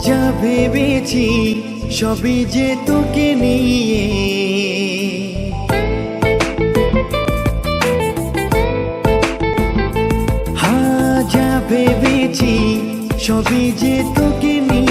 যা ভেবেছি সবই যে তোকে নিয়ে, হ্যাঁ যা ভেবেছি সবই যে তোকে নিয়ে।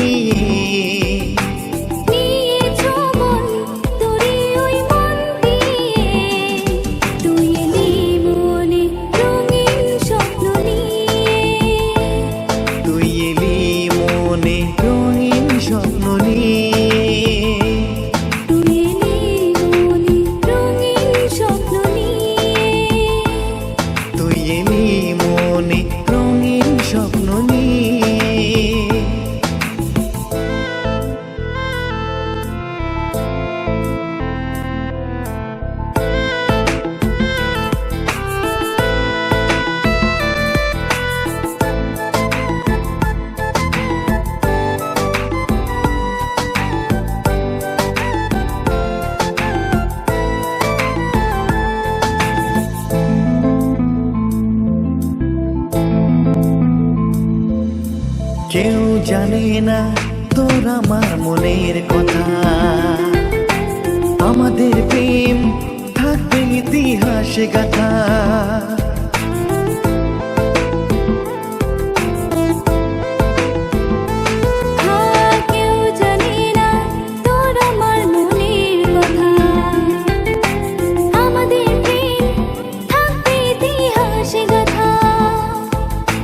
কেউ জানে না তোর আমার মনের কথা, আমাদের প্রেম থাকবে ইতিহাসে গাথা।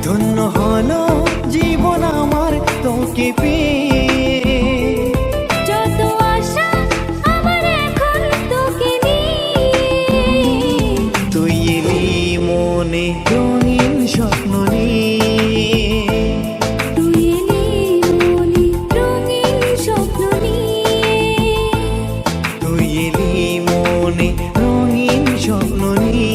ধন্য হলো জীবন আমার তোকে পেয়ে, যত আশা আমার এখন তোকে নিয়ে। তুই এলি মনে রঙিন স্বপ্ন নিয়ে, তুই এলি মনে রঙিন স্বপ্ন নিয়ে, তুই এলি মনে রঙিন স্বপ্ন নিয়ে।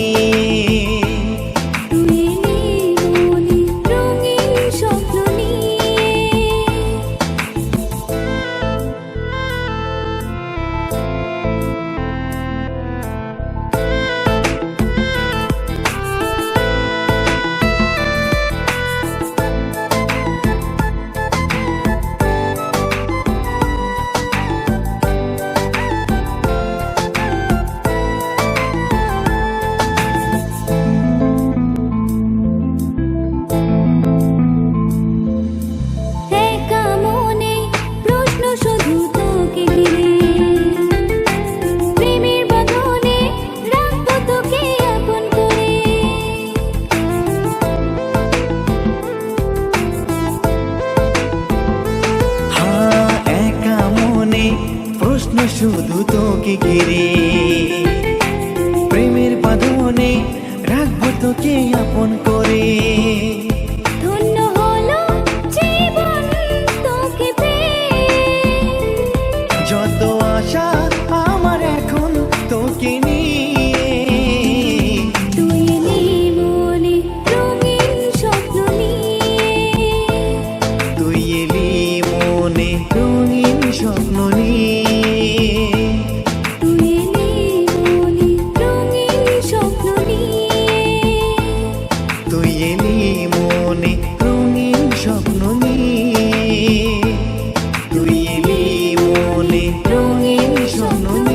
শুধু তোকে ঘিরে প্রেমের বাঁধনে রাখবো তোকে আপন করে। ধন্য হলো জীবন তোকে পেয়ে, যত আশা আমার এখন তোকে নিয়ে। তুই এলি মনে রঙিন স্বপ্ন নিয়ে, তুই এলি মনে রঙিন স্বপ্ন নিয়ে। তুই এলি মনে রঙিন স্বপ্ন নিয়ে, তুই এলি মনে রঙিন স্বপ্ন নিয়ে।